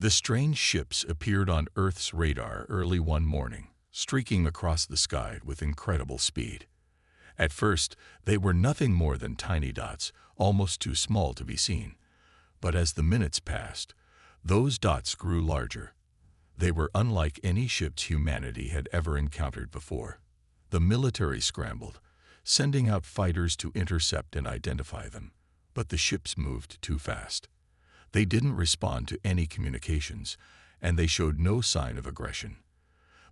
The strange ships appeared on Earth's radar early one morning, streaking across the sky with incredible speed. At first, they were nothing more than tiny dots, almost too small to be seen. But as the minutes passed, those dots grew larger. They were unlike any ships humanity had ever encountered before. The military scrambled, sending out fighters to intercept and identify them. But the ships moved too fast. They didn't respond to any communications, and they showed no sign of aggression.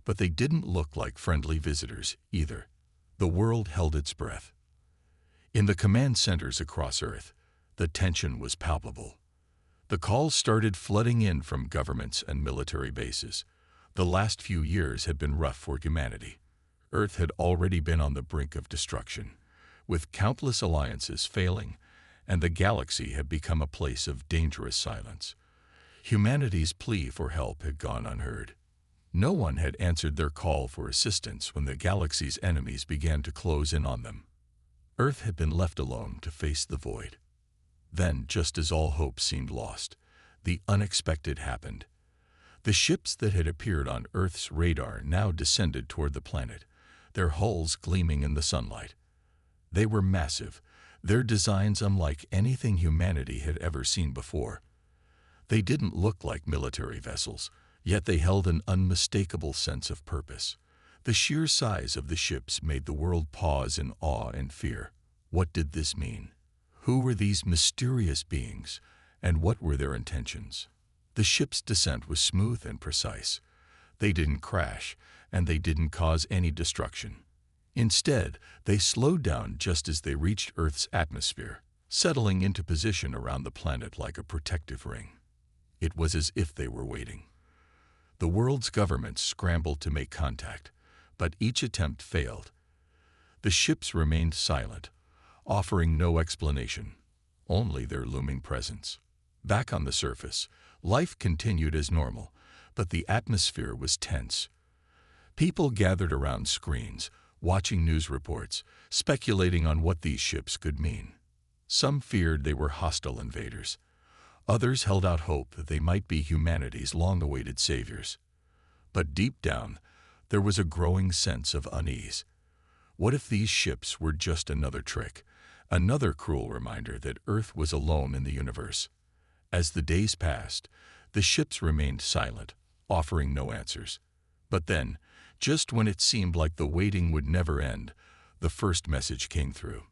But they didn't look like friendly visitors either. The world held its breath. In the command centers across Earth, the tension was palpable. The calls started flooding in from governments and military bases. The last few years had been rough for humanity. Earth had already been on the brink of destruction, with countless alliances failing, and the galaxy had become a place of dangerous silence. Humanity's plea for help had gone unheard. No one had answered their call for assistance when the galaxy's enemies began to close in on them. Earth had been left alone to face the void. Then, just as all hope seemed lost, the unexpected happened. The ships that had appeared on Earth's radar now descended toward the planet, their hulls gleaming in the sunlight. They were massive, their designs unlike anything humanity had ever seen before. They didn't look like military vessels, yet they held an unmistakable sense of purpose. The sheer size of the ships made the world pause in awe and fear. What did this mean? Who were these mysterious beings, and what were their intentions? The ship's descent was smooth and precise. They didn't crash, and they didn't cause any destruction. Instead, they slowed down just as they reached Earth's atmosphere, settling into position around the planet like a protective ring. It was as if they were waiting. The world's governments scrambled to make contact, but each attempt failed. The ships remained silent, offering no explanation, only their looming presence. Back on the surface, life continued as normal, but the atmosphere was tense. People gathered around screens, watching news reports, speculating on what these ships could mean. Some feared they were hostile invaders. Others held out hope that they might be humanity's long-awaited saviors. But deep down, there was a growing sense of unease. What if these ships were just another trick, another cruel reminder that Earth was alone in the universe? As the days passed, the ships remained silent, offering no answers. But then, just when it seemed like the waiting would never end, the first message came through.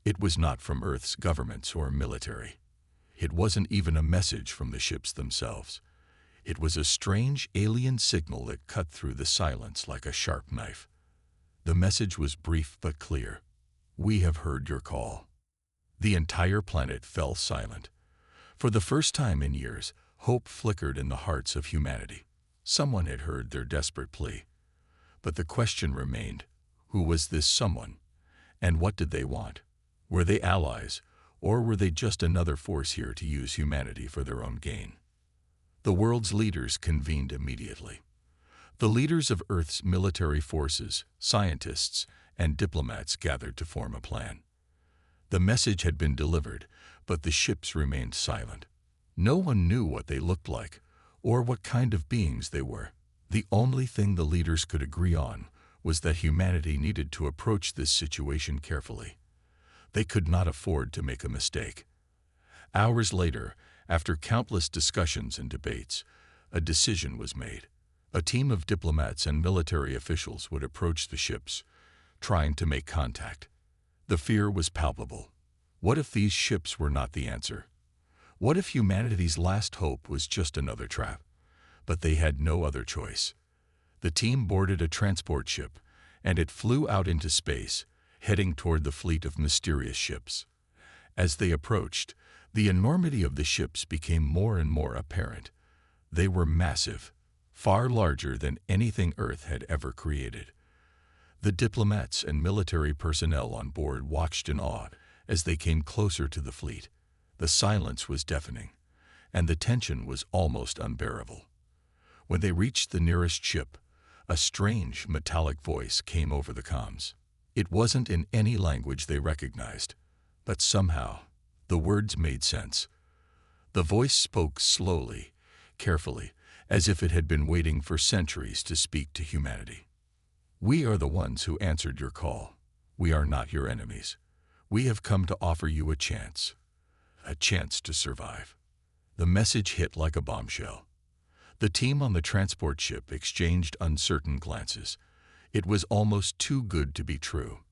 It was not from Earth's governments or military. It wasn't even a message from the ships themselves. It was a strange alien signal that cut through the silence like a sharp knife. The message was brief but clear. "We have heard your call." The entire planet fell silent. For the first time in years, hope flickered in the hearts of humanity. Someone had heard their desperate plea. But the question remained, who was this someone? And what did they want? Were they allies, or were they just another force here to use humanity for their own gain? The world's leaders convened immediately. The leaders of Earth's military forces, scientists, and diplomats gathered to form a plan. The message had been delivered, but the ships remained silent. No one knew what they looked like, or what kind of beings they were. The only thing the leaders could agree on was that humanity needed to approach this situation carefully. They could not afford to make a mistake. Hours later, after countless discussions and debates, a decision was made. A team of diplomats and military officials would approach the ships, trying to make contact. The fear was palpable. What if these ships were not the answer? What if humanity's last hope was just another trap? But they had no other choice. The team boarded a transport ship, and it flew out into space, heading toward the fleet of mysterious ships. As they approached, the enormity of the ships became more and more apparent. They were massive, far larger than anything Earth had ever created. The diplomats and military personnel on board watched in awe as they came closer to the fleet. The silence was deafening, and the tension was almost unbearable. When they reached the nearest ship, a strange, metallic voice came over the comms. It wasn't in any language they recognized, but somehow, the words made sense. The voice spoke slowly, carefully, as if it had been waiting for centuries to speak to humanity. "We are the ones who answered your call. We are not your enemies. We have come to offer you a chance to survive." The message hit like a bombshell. The team on the transport ship exchanged uncertain glances. It was almost too good to be true.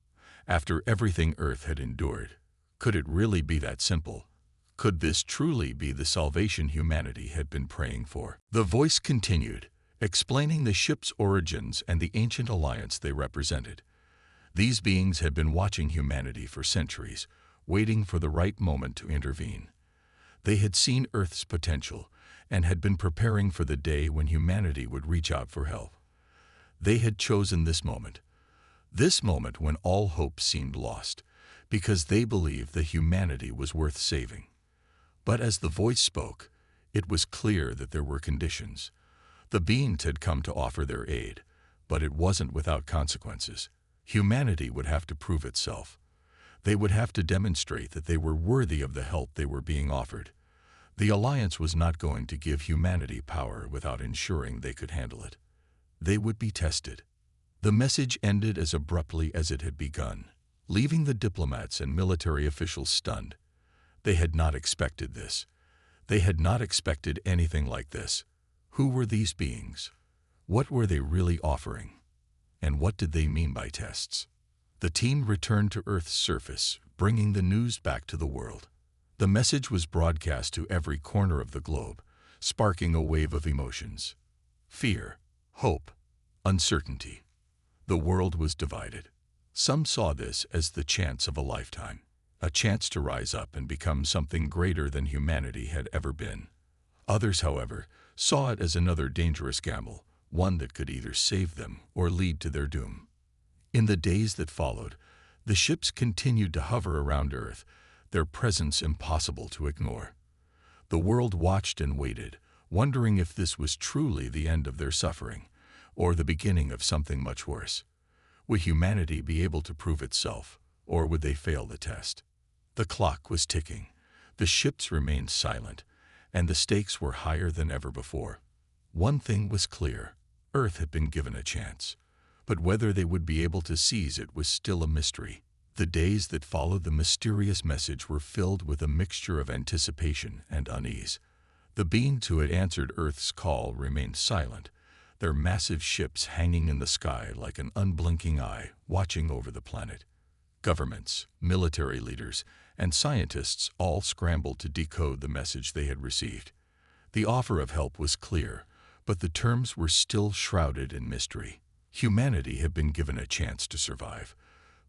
After everything Earth had endured, could it really be that simple? Could this truly be the salvation humanity had been praying for? The voice continued, explaining the ship's origins and the ancient alliance they represented. These beings had been watching humanity for centuries, waiting for the right moment to intervene. They had seen Earth's potential and had been preparing for the day when humanity would reach out for help. They had chosen this moment when all hope seemed lost, because they believed that humanity was worth saving. But as the voice spoke, it was clear that there were conditions. The beings had come to offer their aid, but it wasn't without consequences. Humanity would have to prove itself. They would have to demonstrate that they were worthy of the help they were being offered. The Alliance was not going to give humanity power without ensuring they could handle it. They would be tested. The message ended as abruptly as it had begun, leaving the diplomats and military officials stunned. They had not expected this. They had not expected anything like this. Who were these beings? What were they really offering? And what did they mean by tests? The team returned to Earth's surface, bringing the news back to the world. The message was broadcast to every corner of the globe, sparking a wave of emotions. Fear, hope, uncertainty. The world was divided. Some saw this as the chance of a lifetime, a chance to rise up and become something greater than humanity had ever been. Others, however, saw it as another dangerous gamble, one that could either save them or lead to their doom. In the days that followed, the ships continued to hover around Earth, their presence impossible to ignore. The world watched and waited, wondering if this was truly the end of their suffering, or the beginning of something much worse. Would humanity be able to prove itself, or would they fail the test? The clock was ticking, the ships remained silent, and the stakes were higher than ever before. One thing was clear: Earth had been given a chance, but whether they would be able to seize it was still a mystery. The days that followed the mysterious message were filled with a mixture of anticipation and unease. The beings who had answered Earth's call remained silent, their massive ships hanging in the sky like an unblinking eye watching over the planet. Governments, military leaders, and scientists all scrambled to decode the message they had received. The offer of help was clear, but the terms were still shrouded in mystery. Humanity had been given a chance to survive,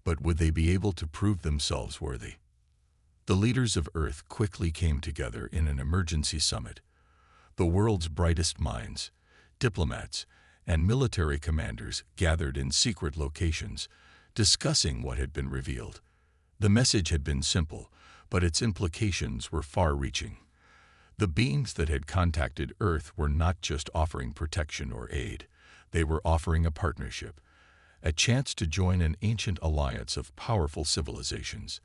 but would they be able to prove themselves worthy? The leaders of Earth quickly came together in an emergency summit. The world's brightest minds, diplomats, and military commanders gathered in secret locations, discussing what had been revealed. The message had been simple, but its implications were far-reaching. The beings that had contacted Earth were not just offering protection or aid. They were offering a partnership, a chance to join an ancient alliance of powerful civilizations.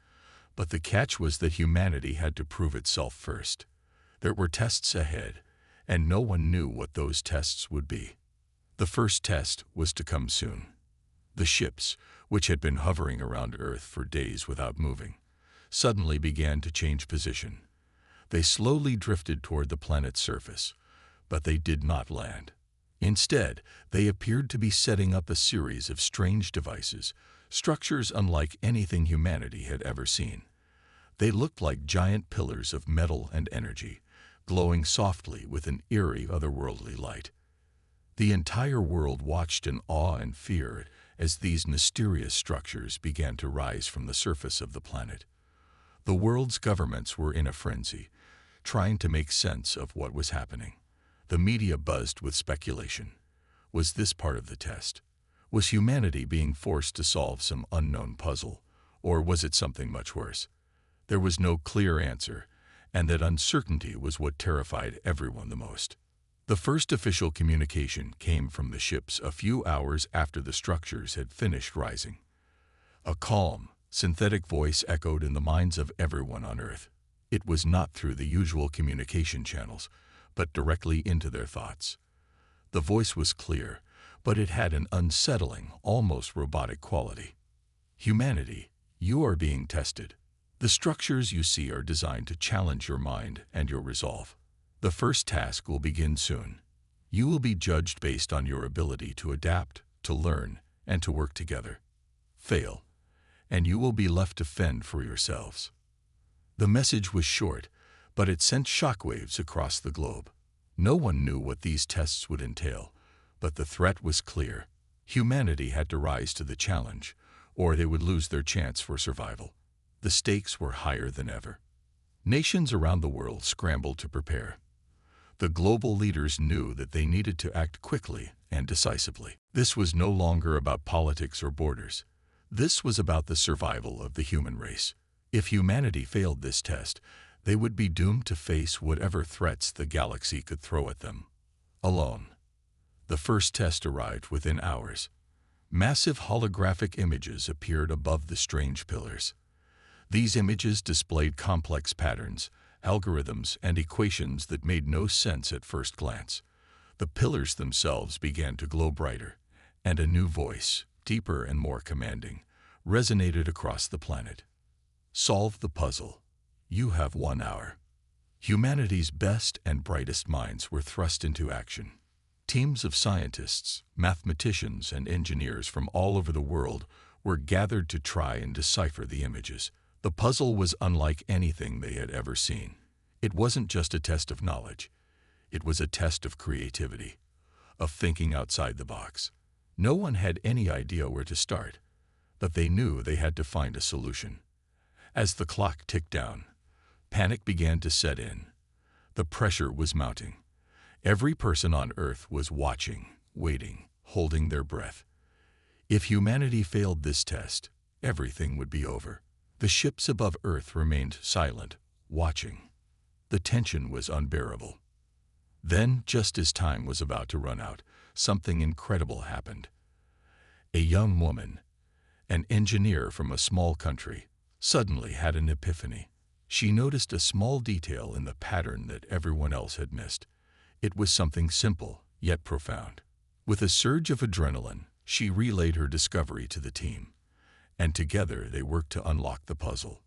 But the catch was that humanity had to prove itself first. There were tests ahead, and no one knew what those tests would be. The first test was to come soon. The ships, which had been hovering around Earth for days without moving, suddenly began to change position. They slowly drifted toward the planet's surface, but they did not land. Instead, they appeared to be setting up a series of strange devices, structures unlike anything humanity had ever seen. They looked like giant pillars of metal and energy, glowing softly with an eerie, otherworldly light. The entire world watched in awe and fear as these mysterious structures began to rise from the surface of the planet. The world's governments were in a frenzy, trying to make sense of what was happening. The media buzzed with speculation. Was this part of the test? Was humanity being forced to solve some unknown puzzle, or was it something much worse? There was no clear answer, and that uncertainty was what terrified everyone the most. The first official communication came from the ships a few hours after the structures had finished rising. A calm, synthetic voice echoed in the minds of everyone on Earth. It was not through the usual communication channels, but directly into their thoughts. The voice was clear, but it had an unsettling, almost robotic quality. Humanity, you are being tested. The structures you see are designed to challenge your mind and your resolve. The first task will begin soon. You will be judged based on your ability to adapt, to learn, and to work together. Fail, and you will be left to fend for yourselves. The message was short, but it sent shockwaves across the globe. No one knew what these tests would entail, but the threat was clear. Humanity had to rise to the challenge, or they would lose their chance for survival. The stakes were higher than ever. Nations around the world scrambled to prepare. The global leaders knew that they needed to act quickly and decisively. This was no longer about politics or borders. This was about the survival of the human race. If humanity failed this test, they would be doomed to face whatever threats the galaxy could throw at them. Alone. The first test arrived within hours. Massive holographic images appeared above the strange pillars. These images displayed complex patterns, algorithms, and equations that made no sense at first glance. The pillars themselves began to glow brighter, and a new voice, deeper and more commanding, resonated across the planet. Solve the puzzle. You have 1 hour. Humanity's best and brightest minds were thrust into action. Teams of scientists, mathematicians, and engineers from all over the world were gathered to try and decipher the images. The puzzle was unlike anything they had ever seen. It wasn't just a test of knowledge. It was a test of creativity, of thinking outside the box. No one had any idea where to start, but they knew they had to find a solution. As the clock ticked down, panic began to set in. The pressure was mounting. Every person on Earth was watching, waiting, holding their breath. If humanity failed this test, everything would be over. The ships above Earth remained silent, watching. The tension was unbearable. Then, just as time was about to run out, something incredible happened. A young woman, an engineer from a small country, suddenly had an epiphany. She noticed a small detail in the pattern that everyone else had missed. It was something simple, yet profound. With a surge of adrenaline, she relayed her discovery to the team, and together they worked to unlock the puzzle.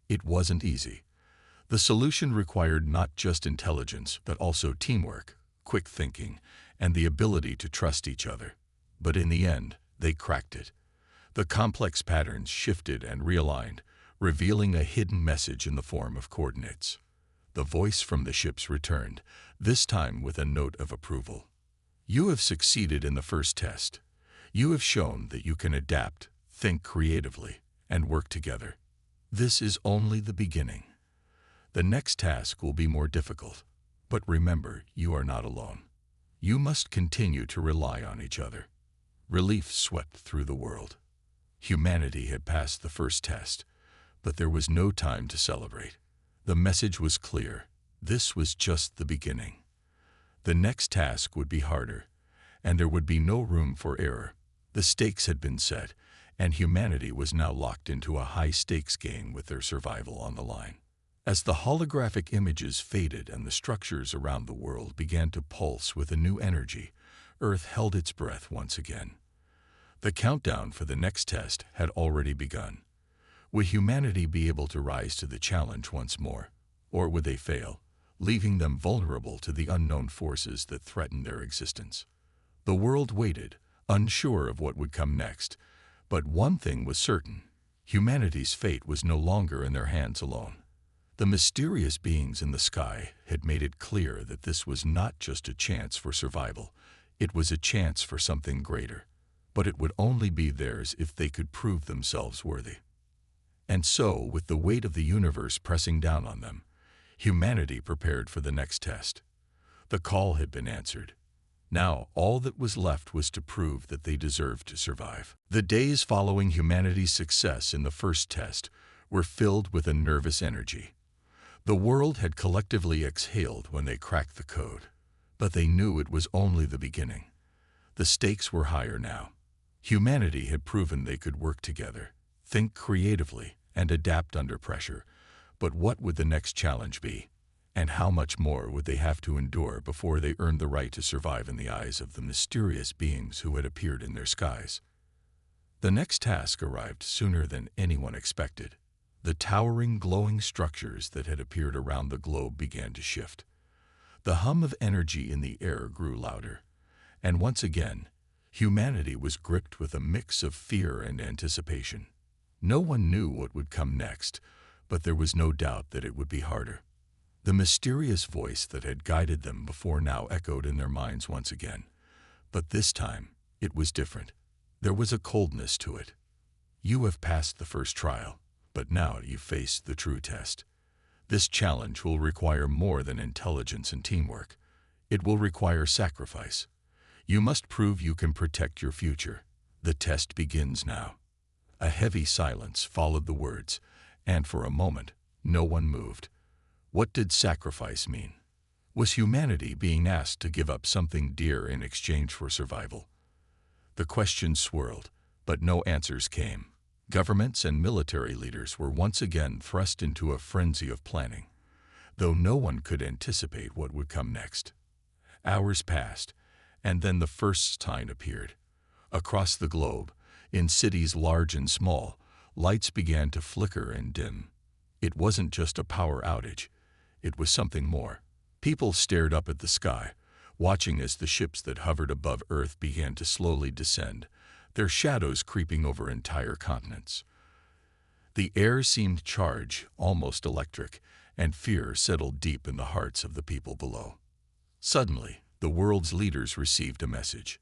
It wasn't easy. The solution required not just intelligence, but also teamwork, quick thinking, and the ability to trust each other. But in the end, they cracked it. The complex patterns shifted and realigned, revealing a hidden message in the form of coordinates. The voice from the ships returned, this time with a note of approval. You have succeeded in the first test. You have shown that you can adapt, think creatively, and work together. This is only the beginning. The next task will be more difficult, but remember, you are not alone. You must continue to rely on each other. Relief swept through the world. Humanity had passed the first test, but there was no time to celebrate. The message was clear. This was just the beginning. The next task would be harder, and there would be no room for error. The stakes had been set, and humanity was now locked into a high-stakes game with their survival on the line. As the holographic images faded and the structures around the world began to pulse with a new energy, Earth held its breath once again. The countdown for the next test had already begun. Would humanity be able to rise to the challenge once more, or would they fail, leaving them vulnerable to the unknown forces that threatened their existence? The world waited, unsure of what would come next, but one thing was certain: humanity's fate was no longer in their hands alone. The mysterious beings in the sky had made it clear that this was not just a chance for survival, it was a chance for something greater. But it would only be theirs if they could prove themselves worthy. And so, with the weight of the universe pressing down on them, humanity prepared for the next test. The call had been answered. Now, all that was left was to prove that they deserved to survive. The days following humanity's success in the first test were filled with a nervous energy. The world had collectively exhaled when they cracked the code, but they knew it was only the beginning. The stakes were higher now. Humanity had proven they could work together, think creatively, and adapt under pressure. But what would the next challenge be? And how much more would they have to endure before they earned the right to survive in the eyes of the mysterious beings who had appeared in their skies? The next task arrived sooner than anyone expected. The towering, glowing structures that had appeared around the globe began to shift. The hum of energy in the air grew louder, and once again, humanity was gripped with a mix of fear and anticipation. No one knew what would come next, but there was no doubt that it would be harder. The mysterious voice that had guided them before now echoed in their minds once again. But this time, it was different. There was a coldness to it. You have passed the first trial, but now you face the true test. This challenge will require more than intelligence and teamwork. It will require sacrifice. You must prove you can protect your future. The test begins now. A heavy silence followed the words, and for a moment, no one moved. What did sacrifice mean? Was humanity being asked to give up something dear in exchange for survival? The questions swirled, but no answers came. Governments and military leaders were once again thrust into a frenzy of planning, though no one could anticipate what would come next. Hours passed, and then the first sign appeared. Across the globe, in cities large and small, lights began to flicker and dim. It wasn't just a power outage. It was something more. People stared up at the sky, watching as the ships that hovered above Earth began to slowly descend, their shadows creeping over entire continents. The air seemed charged, almost electric, and fear settled deep in the hearts of the people below. Suddenly, the world's leaders received a message.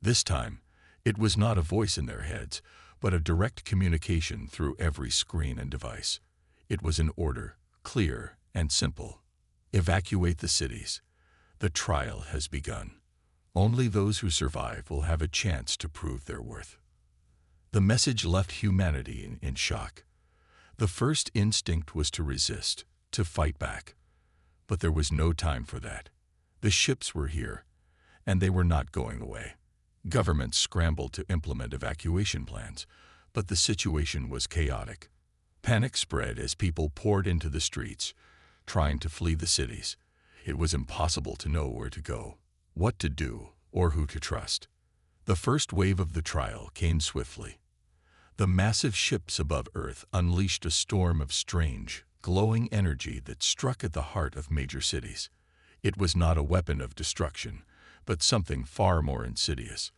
This time, it was not a voice in their heads, but a direct communication through every screen and device. It was an order, clear and simple. Evacuate the cities. The trial has begun. Only those who survive will have a chance to prove their worth. The message left humanity in shock. The first instinct was to resist, to fight back. But there was no time for that. The ships were here, and they were not going away. Governments scrambled to implement evacuation plans, but the situation was chaotic. Panic spread as people poured into the streets, trying to flee the cities. It was impossible to know where to go, what to do, or who to trust. The first wave of the trial came swiftly. The massive ships above Earth unleashed a storm of strange, glowing energy that struck at the heart of major cities. It was not a weapon of destruction, but something far more insidious.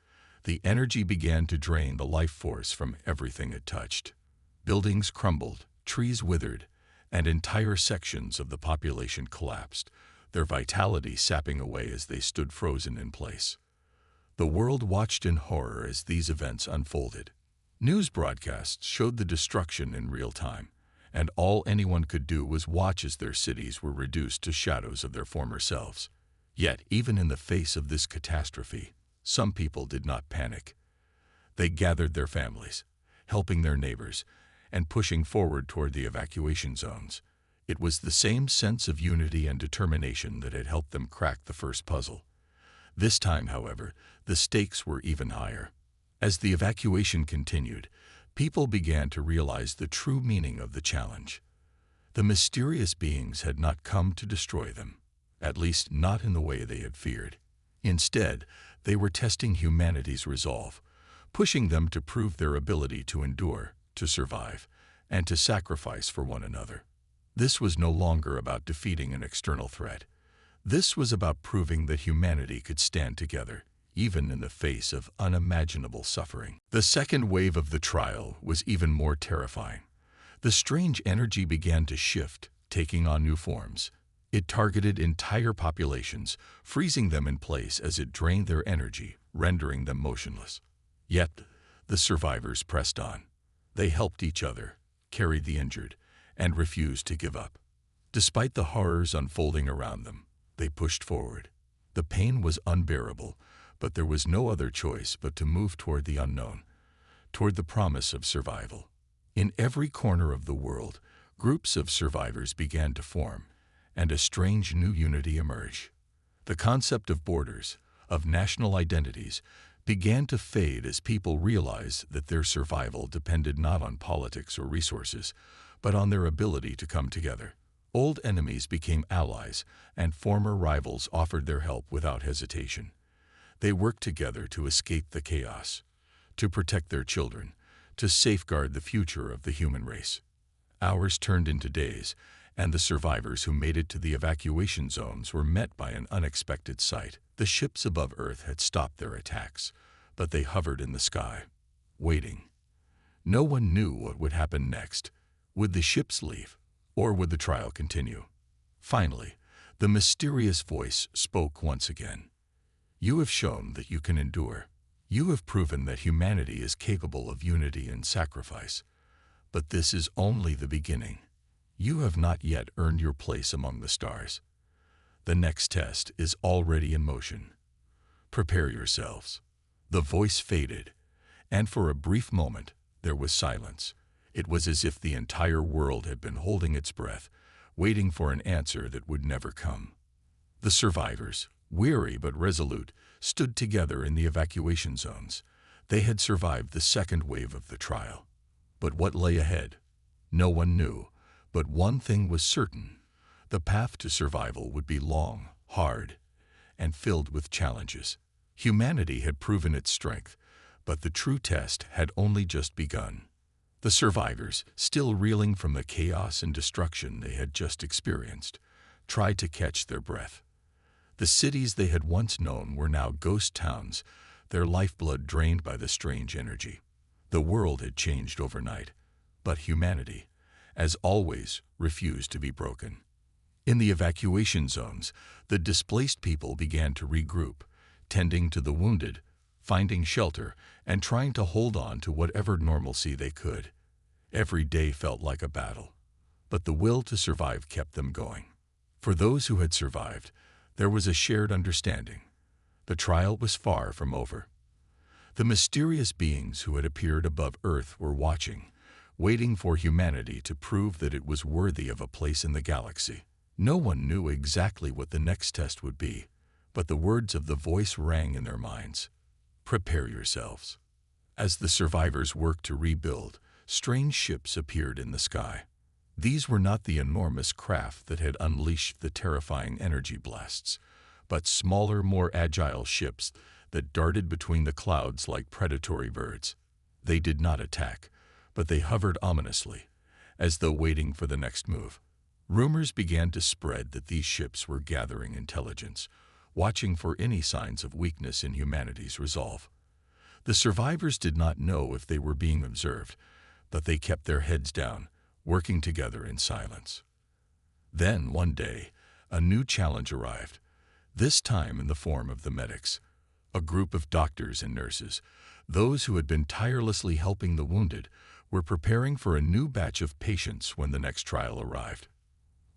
The energy began to drain the life force from everything it touched. Buildings crumbled, trees withered, and entire sections of the population collapsed, their vitality sapping away as they stood frozen in place. The world watched in horror as these events unfolded. News broadcasts showed the destruction in real time, and all anyone could do was watch as their cities were reduced to shadows of their former selves. Yet, even in the face of this catastrophe, some people did not panic. They gathered their families, helping their neighbors, and pushing forward toward the evacuation zones. It was the same sense of unity and determination that had helped them crack the first puzzle. This time, however, the stakes were even higher. As the evacuation continued, people began to realize the true meaning of the challenge. The mysterious beings had not come to destroy them, at least not in the way they had feared. Instead, they were testing humanity's resolve, pushing them to prove their ability to endure, to survive, and to sacrifice for one another. This was no longer about defeating an external threat. This was about proving that humanity could stand together, even in the face of unimaginable suffering. The second wave of the trial was even more terrifying. The strange energy began to shift, taking on new forms. It targeted entire populations, freezing them in place as it drained their energy, rendering them motionless. Yet, the survivors pressed on. They helped each other, carried the injured, and refused to give up. Despite the horrors unfolding around them, they pushed forward. The pain was unbearable, but there was no other choice but to move toward the unknown, toward the promise of survival. In every corner of the world, groups of survivors began to form, and a strange new unity emerged. The concept of borders, of national identities, began to fade as people realized that their survival depended not on politics or resources, but on their ability to come together. Old enemies became allies, and former rivals offered their help without hesitation. They worked together to escape the chaos, to protect their children, to safeguard the future of the human race. Hours turned into days, and the survivors who made it to the evacuation zones were met by an unexpected sight. The ships above Earth had stopped their attacks, but they hovered in the sky, waiting. No one knew what would happen next. Would the ships leave, or would the trial continue? Finally, the mysterious voice spoke once again. You have shown that you can endure. You have proven that humanity is capable of unity and sacrifice. But this is only the beginning. You have not yet earned your place among the stars. The next test is already in motion. Prepare yourselves. The voice faded, and for a brief moment there was silence. It was as if the entire world had been holding its breath, waiting for an answer that would never come. The survivors, weary but resolute, stood together in the evacuation zones. They had survived the second wave of the trial. But what lay ahead? No one knew, but one thing was certain. The path to survival would be long, hard, and filled with challenges. Humanity had proven its strength, but the true test had only just begun. The survivors, still reeling from the chaos and destruction they had just experienced, tried to catch their breath. The cities they had once known were now ghost towns, their lifeblood drained by the strange energy. The world had changed overnight, but humanity, as always, refused to be broken. In the evacuation zones, the displaced people began to regroup, tending to the wounded, finding shelter, and trying to hold on to whatever normalcy they could. Every day felt like a battle, but the will to survive kept them going. For those who had survived, there was a shared understanding. The trial was far from over. The mysterious beings who had appeared above Earth were watching, waiting for humanity to prove that it was worthy of a place in the galaxy. No one knew exactly what the next test would be, but the words of the voice rang in their minds. Prepare yourselves. As the survivors worked to rebuild, strange ships appeared in the sky. These were not the enormous craft that had unleashed the terrifying energy blasts, but smaller, more agile ships that darted between the clouds like predatory birds. They did not attack, but they hovered ominously, as though waiting for the next move. Rumors began to spread that these ships were gathering intelligence, watching for any signs of weakness in humanity's resolve. The survivors did not know if they were being observed, but they kept their heads down, working together in silence. Then, one day, a new challenge arrived, this time in the form of the medics, a group of doctors and nurses. Those who had been tirelessly helping the wounded were preparing for a new batch of patients when the next trial arrived.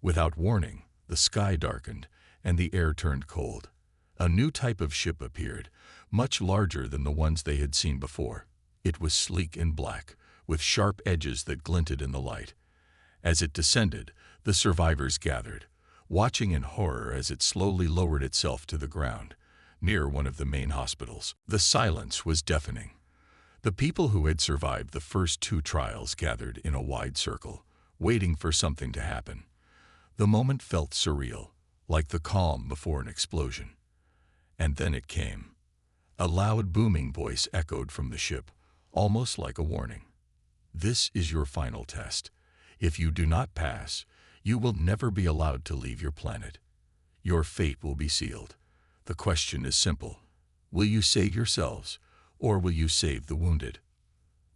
Without warning, the sky darkened and the air turned cold. A new type of ship appeared, much larger than the ones they had seen before. It was sleek and black, with sharp edges that glinted in the light. As it descended, the survivors gathered, watching in horror as it slowly lowered itself to the ground, near one of the main hospitals. The silence was deafening. The people who had survived the first two trials gathered in a wide circle, waiting for something to happen. The moment felt surreal, like the calm before an explosion. And then it came. A loud, booming voice echoed from the ship, almost like a warning. This is your final test. If you do not pass, you will never be allowed to leave your planet. Your fate will be sealed. The question is simple. Will you save yourselves, or will you save the wounded?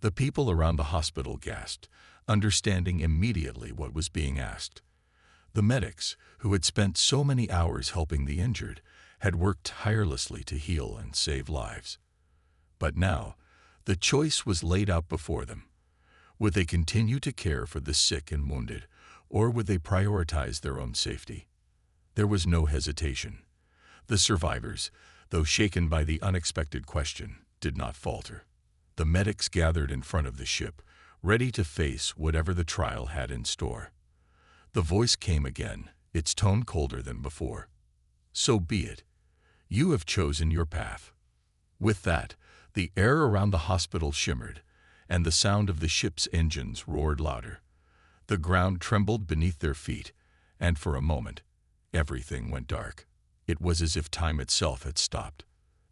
The people around the hospital gasped, understanding immediately what was being asked. The medics, who had spent so many hours helping the injured, had worked tirelessly to heal and save lives. But now, the choice was laid out before them. Would they continue to care for the sick and wounded, or would they prioritize their own safety? There was no hesitation. The survivors, though shaken by the unexpected question, did not falter. The medics gathered in front of the ship, ready to face whatever the trial had in store. The voice came again, its tone colder than before. So be it. You have chosen your path. With that, the air around the hospital shimmered, and the sound of the ship's engines roared louder. The ground trembled beneath their feet, and for a moment, everything went dark. It was as if time itself had stopped.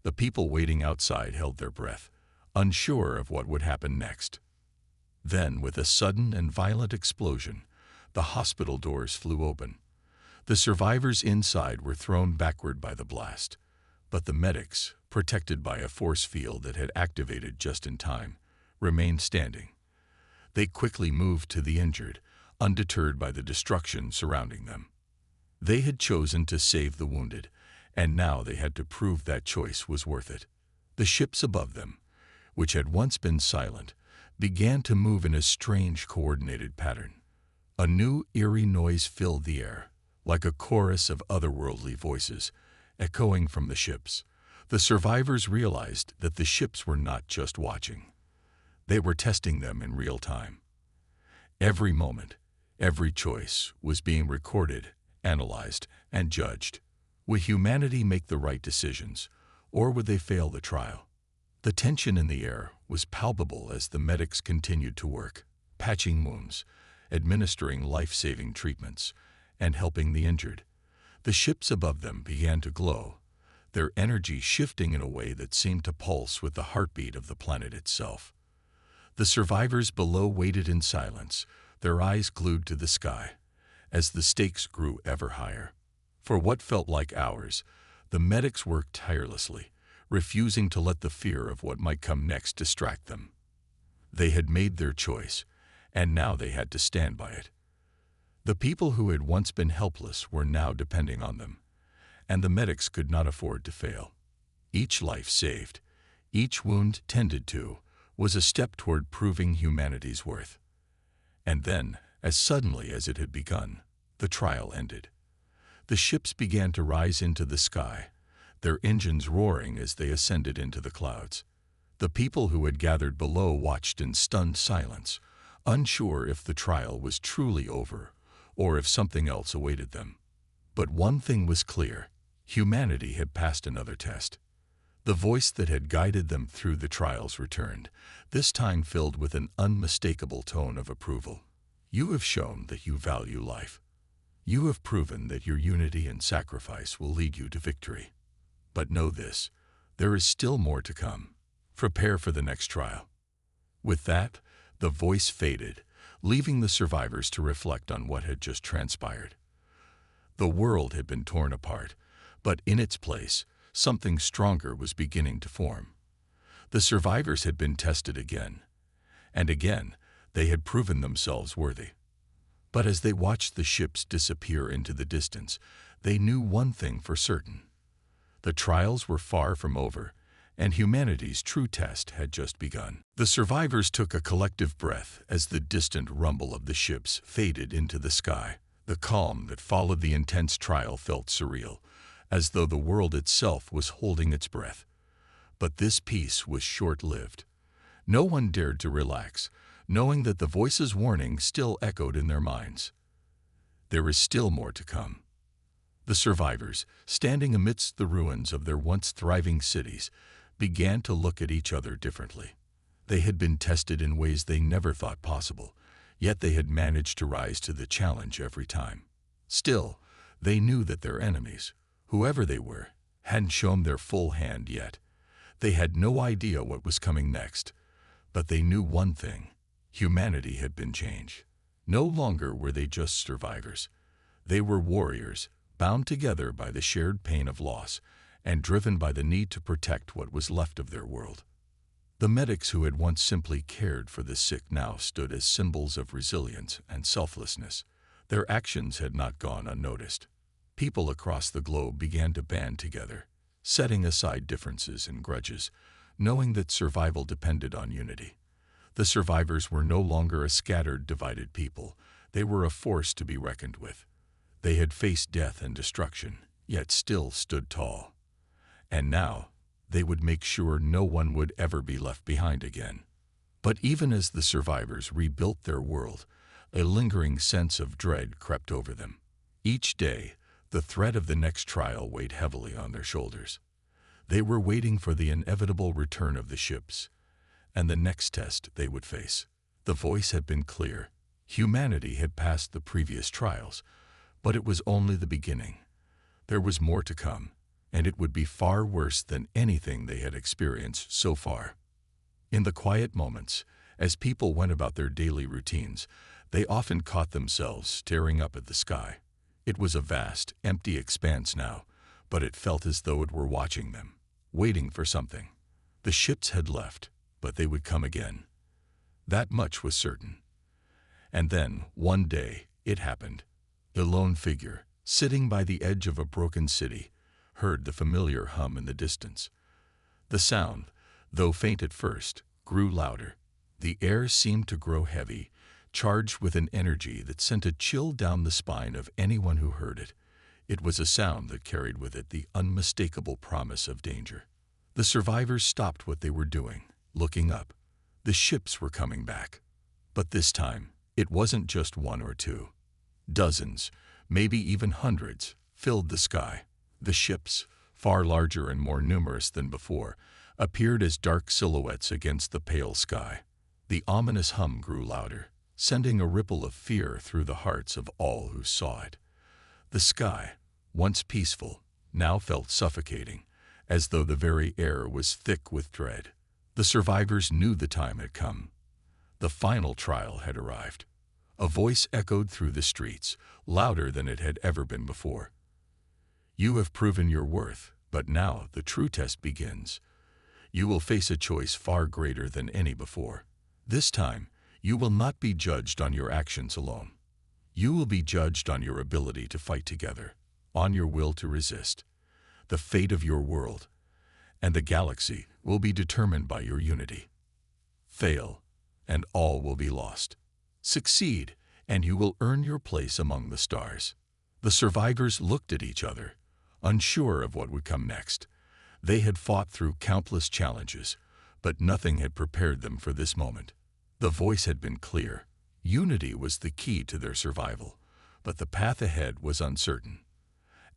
The people waiting outside held their breath, unsure of what would happen next. Then, with a sudden and violent explosion, the hospital doors flew open. The survivors inside were thrown backward by the blast, but the medics, protected by a force field that had activated just in time, remained standing. They quickly moved to the injured, undeterred by the destruction surrounding them. They had chosen to save the wounded, and now they had to prove that choice was worth it. The ships above them, which had once been silent, began to move in a strange coordinated pattern. A new eerie noise filled the air, like a chorus of otherworldly voices, echoing from the ships. The survivors realized that the ships were not just watching. They were testing them in real time. Every moment, every choice was being recorded, analyzed, and judged. Would humanity make the right decisions, or would they fail the trial? The tension in the air was palpable as the medics continued to work, patching wounds, administering life-saving treatments, and helping the injured. The ships above them began to glow, their energy shifting in a way that seemed to pulse with the heartbeat of the planet itself. The survivors below waited in silence, their eyes glued to the sky, as the stakes grew ever higher. For what felt like hours, the medics worked tirelessly, refusing to let the fear of what might come next distract them. They had made their choice, and now they had to stand by it. The people who had once been helpless were now depending on them, and the medics could not afford to fail. Each life saved, each wound tended to, was a step toward proving humanity's worth. And then, as suddenly as it had begun, the trial ended. The ships began to rise into the sky, their engines roaring as they ascended into the clouds. The people who had gathered below watched in stunned silence, unsure if the trial was truly over or if something else awaited them. But one thing was clear: humanity had passed another test. The voice that had guided them through the trials returned, this time filled with an unmistakable tone of approval. You have shown that you value life. You have proven that your unity and sacrifice will lead you to victory. But know this, there is still more to come. Prepare for the next trial. With that, the voice faded, leaving the survivors to reflect on what had just transpired. The world had been torn apart, but in its place, something stronger was beginning to form. The survivors had been tested again, and again they had proven themselves worthy. But as they watched the ships disappear into the distance, they knew one thing for certain. The trials were far from over, and humanity's true test had just begun. The survivors took a collective breath as the distant rumble of the ships faded into the sky. The calm that followed the intense trial felt surreal, as though the world itself was holding its breath. But this peace was short-lived. No one dared to relax, knowing that the voice's warning still echoed in their minds. There is still more to come. The survivors, standing amidst the ruins of their once thriving cities, began to look at each other differently. They had been tested in ways they never thought possible, yet they had managed to rise to the challenge every time. Still, they knew that their enemies, whoever they were, hadn't shown their full hand yet. They had no idea what was coming next, but they knew one thing: humanity had been changed. No longer were they just survivors. They were warriors, bound together by the shared pain of loss, and driven by the need to protect what was left of their world. The medics who had once simply cared for the sick now stood as symbols of resilience and selflessness. Their actions had not gone unnoticed. People across the globe began to band together, setting aside differences and grudges, knowing that survival depended on unity. The survivors were no longer a scattered, divided people. They were a force to be reckoned with. They had faced death and destruction, yet still stood tall. And now, they would make sure no one would ever be left behind again. But even as the survivors rebuilt their world, a lingering sense of dread crept over them. Each day, the threat of the next trial weighed heavily on their shoulders. They were waiting for the inevitable return of the ships, and the next test they would face. The voice had been clear. Humanity had passed the previous trials, But it was only the beginning. There was more to come, and it would be far worse than anything they had experienced so far. In the quiet moments, as people went about their daily routines, they often caught themselves staring up at the sky. It was a vast, empty expanse now, but it felt as though it were watching them, waiting for something. The ships had left, but they would come again. That much was certain. And then, one day, it happened. The lone figure, sitting by the edge of a broken city, heard the familiar hum in the distance. The sound, though faint at first, grew louder. The air seemed to grow heavy, charged with an energy that sent a chill down the spine of anyone who heard it. It was a sound that carried with it the unmistakable promise of danger. The survivors stopped what they were doing, looking up. The ships were coming back. But this time, it wasn't just one or two. Dozens, maybe even hundreds, filled the sky. The ships, far larger and more numerous than before, appeared as dark silhouettes against the pale sky. The ominous hum grew louder, sending a ripple of fear through the hearts of all who saw it. The sky, once peaceful, now felt suffocating, as though the very air was thick with dread. The survivors knew the time had come. The final trial had arrived. A voice echoed through the streets, louder than it had ever been before. "You have proven your worth, but now the true test begins. You will face a choice far greater than any before. This time, you will not be judged on your actions alone. You will be judged on your ability to fight together, on your will to resist. The fate of your world and the galaxy will be determined by your unity. Fail, and all will be lost. Succeed, and you will earn your place among the stars." The survivors looked at each other, unsure of what would come next. They had fought through countless challenges, but nothing had prepared them for this moment. The voice had been clear. Unity was the key to their survival, but the path ahead was uncertain.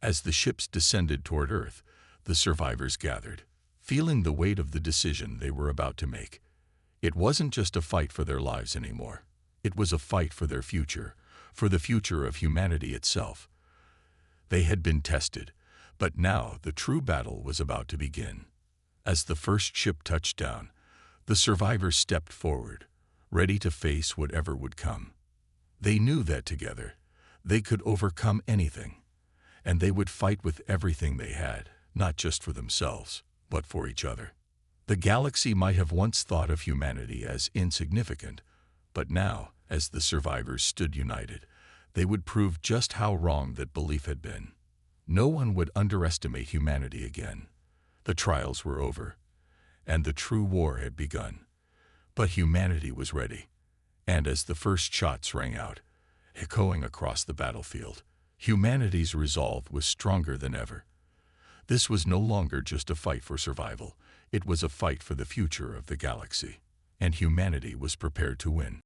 As the ships descended toward Earth, the survivors gathered, feeling the weight of the decision they were about to make. It wasn't just a fight for their lives anymore. It was a fight for their future, for the future of humanity itself. They had been tested, but now the true battle was about to begin. As the first ship touched down, the survivors stepped forward, ready to face whatever would come. They knew that together, they could overcome anything, and they would fight with everything they had, not just for themselves, but for each other. The galaxy might have once thought of humanity as insignificant, but now, as the survivors stood united, they would prove just how wrong that belief had been. No one would underestimate humanity again. The trials were over, and the true war had begun. But humanity was ready, and as the first shots rang out, echoing across the battlefield, humanity's resolve was stronger than ever. This was no longer just a fight for survival. It was a fight for the future of the galaxy, and humanity was prepared to win.